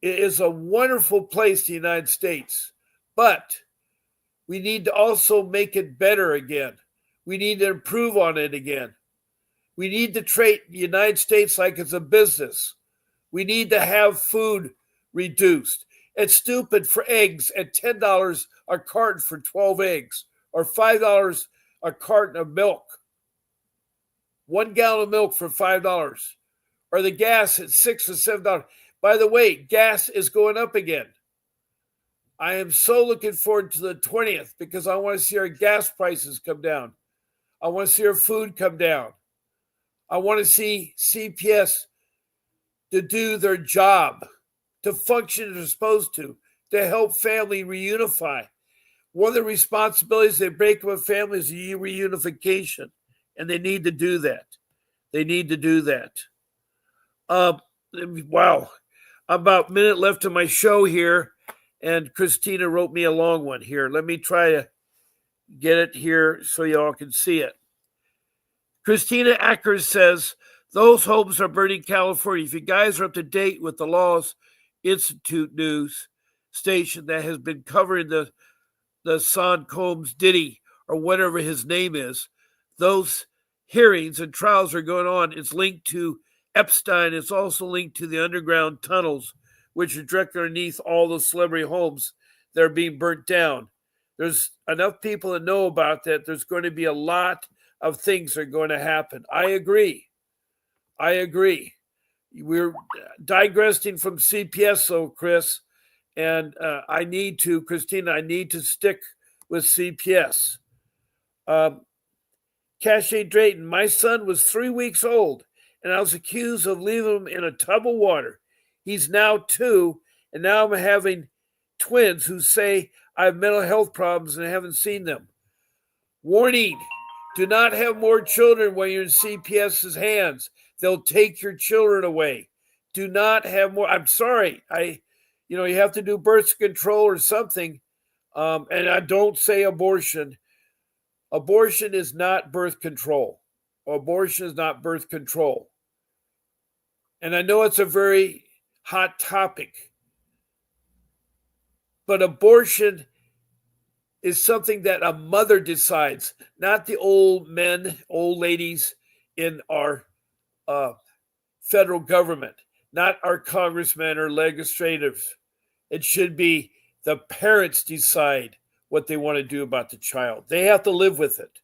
It is a wonderful place, the United States. But we need to also make it better again. We need to improve on it again. We need to treat the United States like it's a business. We need to have food reduced. It's stupid for eggs at $10 a carton for 12 eggs or $5 a carton of milk. 1 gallon of milk for $5 or the gas at $6 or $7. By the way, gas is going up again. I am so looking forward to the 20th because I want to see our gas prices come down. I want to see our food come down. I want to see CPS to do their job, to function as they're supposed to help family reunify. One of the responsibilities they break with family is reunification, and they need to do that. They need to do that. Wow. About a minute left of my show here, and Christina wrote me a long one here. Let me try to get it here so y'all can see it. Christina Ackers says, those homes are burning California. If you guys are up to date with the Laws Institute news station that has been covering the Sean Combs Diddy or whatever his name is, those hearings and trials are going on. It's linked to Epstein. It's also linked to the underground tunnels, which are directly underneath all the celebrity homes that are being burnt down. There's enough people that know about that. There's going to be a lot of things that are going to happen. I agree. We're digressing from CPS, though, Chris. And Christina, I need to stick with CPS. Cache Drayton, my son was 3 weeks old, and I was accused of leaving him in a tub of water. He's now 2, and now I'm having twins who say I have mental health problems and I haven't seen them. Warning, do not have more children when you're in CPS's hands. They'll take your children away. Do not have more. I'm sorry. You have to do birth control or something. And I don't say abortion. Abortion is not birth control. Abortion is not birth control. And I know it's a very hot topic. But abortion is something that a mother decides, not the old men, old ladies in our federal government, not our congressmen or legislators. It should be the parents decide what they want to do about the child. They have to live with it.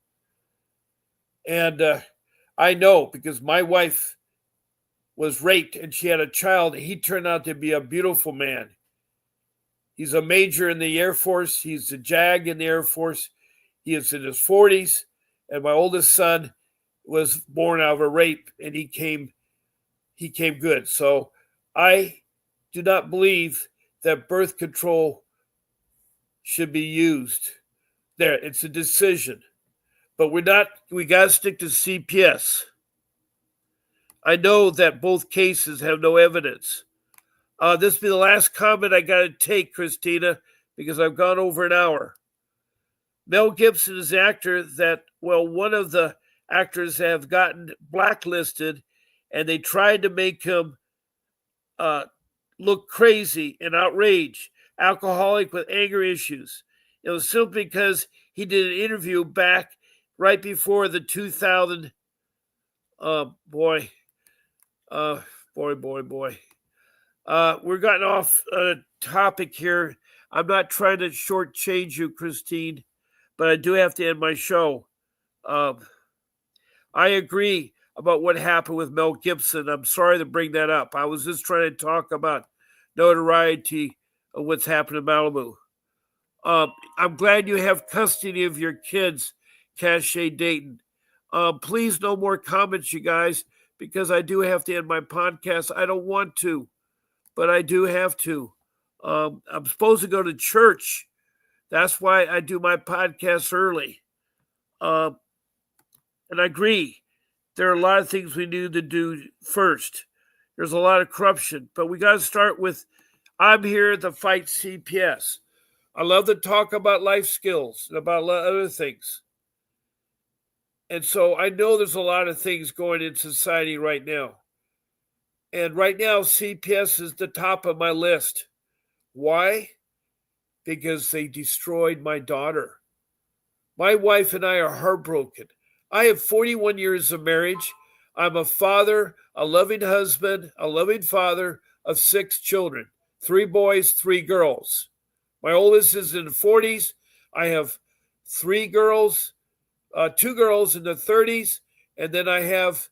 And I know because my wife was raped and she had a child. He turned out to be a beautiful man. He's a major in the Air Force. He's a JAG in the Air Force. He is in his 40s. And my oldest son was born out of a rape, and he came good. So I do not believe that birth control should be used. There, it's a decision. But we got to stick to CPS. I know that both cases have no evidence. This will be the last comment I got to take, Christina, because I've gone over an hour. Mel Gibson is an actor that, one of the actors have gotten blacklisted, and they tried to make him look crazy and outraged, alcoholic with anger issues. It was simply because he did an interview back right before the 2000. We're getting off topic here. I'm not trying to shortchange you, Christine, but I do have to end my show. I agree about what happened with Mel Gibson. I'm sorry to bring that up. I was just trying to talk about notoriety of what's happened in Malibu. I'm glad you have custody of your kids, Cache Dayton. Please, no more comments, you guys, because I do have to end my podcast. I don't want to, but I do have to. I'm supposed to go to church. That's why I do my podcast early. And I agree. There are a lot of things we need to do first. There's a lot of corruption, but we got to start with, I'm here to fight CPS. I love to talk about life skills and about other things. And so I know there's a lot of things going in society right now. And right now, CPS is the top of my list. Why? Because they destroyed my daughter. My wife and I are heartbroken. I have 41 years of marriage. I'm a father, a loving husband, a loving father of 6 children, 3 boys, 3 girls. My oldest is in the 40s. I have 3 girls, 2 girls in the 30s, and then I have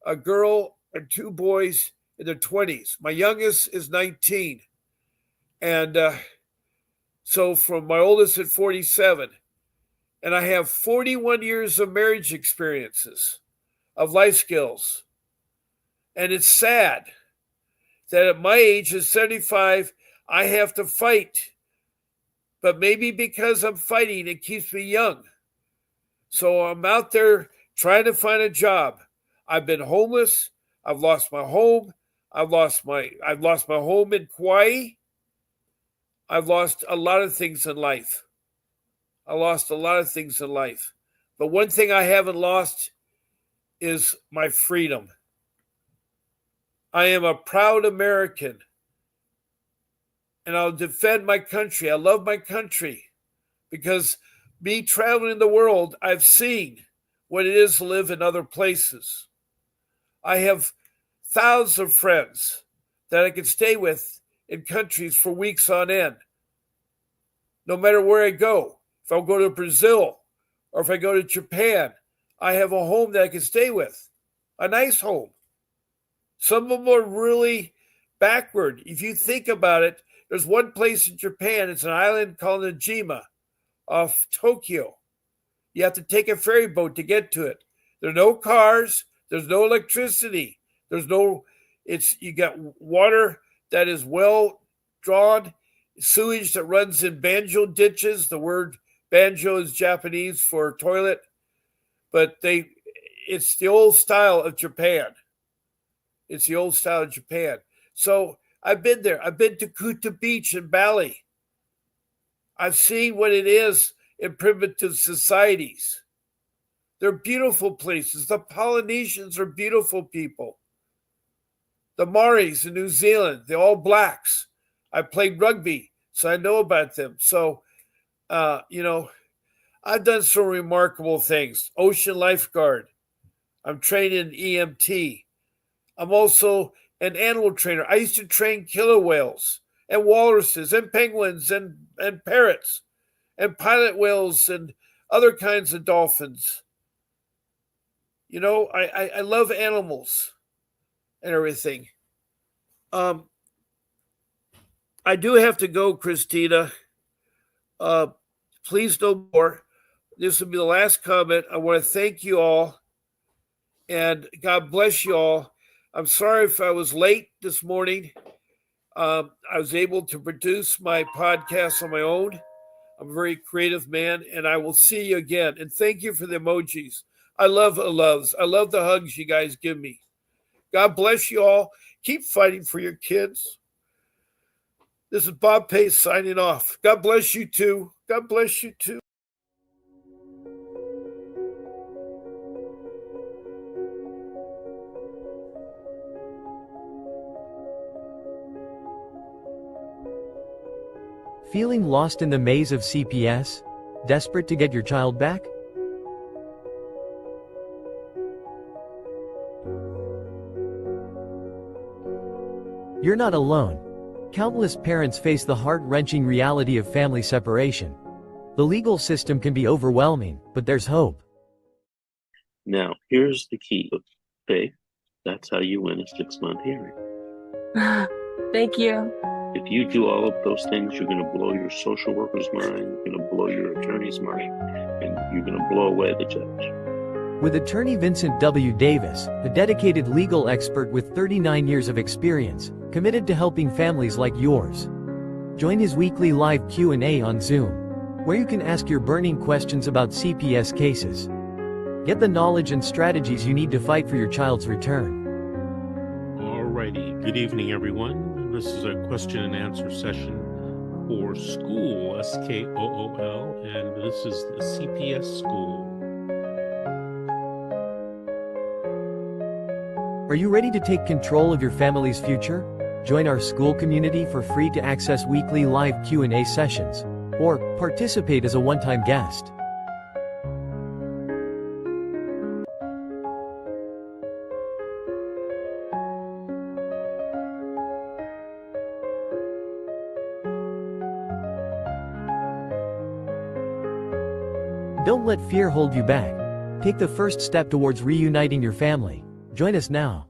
a girl and 2 boys in their 20s. My youngest is 19. And so from my oldest at 47, and I have 41 years of marriage experiences, of life skills. And it's sad that at my age of 75, I have to fight. But maybe because I'm fighting, it keeps me young. So I'm out there trying to find a job. I've been homeless. I've lost my home. I've lost my home in Kauai. I've lost a lot of things in life. But one thing I haven't lost is my freedom. I am a proud American, and I'll defend my country. I love my country because me traveling the world, I've seen what it is to live in other places. I have thousands of friends that I can stay with in countries for weeks on end, no matter where I go. If I go to Brazil or if I go to Japan, I have a home that I can stay with, a nice home. Some of them are really backward. If you think about it, there's one place in Japan, it's an island called Najima. off Tokyo. You have to take a ferry boat to get to it. There are no cars. There's no electricity. You got water that is well drawn, sewage that runs in banjo ditches. The word banjo is Japanese for toilet, but it's the old style of Japan. It's the old style of Japan. So I've been there. I've been to Kuta Beach in Bali. I've seen what it is in primitive societies. They're beautiful places. The Polynesians are beautiful people. The Maoris in New Zealand, they're all blacks. I played rugby, so I know about them. So, I've done some remarkable things. Ocean lifeguard. I'm trained in EMT. I'm also an animal trainer. I used to train killer whales and walruses and penguins and parrots and pilot whales and other kinds of dolphins. I love animals and everything. I do have to go, Christina. Please no more. This will be the last comment. I want to thank you all, and God bless you all. I'm sorry if I was late this morning. I was able to produce my podcast on my own. I'm a very creative man, and I will see you again. And thank you for the emojis. I love the loves. I love the hugs you guys give me. God bless you all. Keep fighting for your kids. This is Bob Pace signing off. God bless you too. God bless you too. Feeling lost in the maze of CPS? Desperate to get your child back? You're not alone. Countless parents face the heart-wrenching reality of family separation. The legal system can be overwhelming, but there's hope. Now, here's the key. Faith, that's how you win a 6-month hearing. Thank you. If you do all of those things, you're going to blow your social worker's mind, you're going to blow your attorney's mind, and you're going to blow away the judge. With attorney Vincent W. Davis, a dedicated legal expert with 39 years of experience, committed to helping families like yours. Join his weekly live Q&A on Zoom, where you can ask your burning questions about CPS cases. Get the knowledge and strategies you need to fight for your child's return. Alrighty, good evening everyone. This is a question and answer session for school, SKOOL, and this is the CPS school. Are you ready to take control of your family's future? Join our school community for free to access weekly live Q&A sessions, or participate as a one-time guest. Don't let fear hold you back. Take the first step towards reuniting your family. Join us now.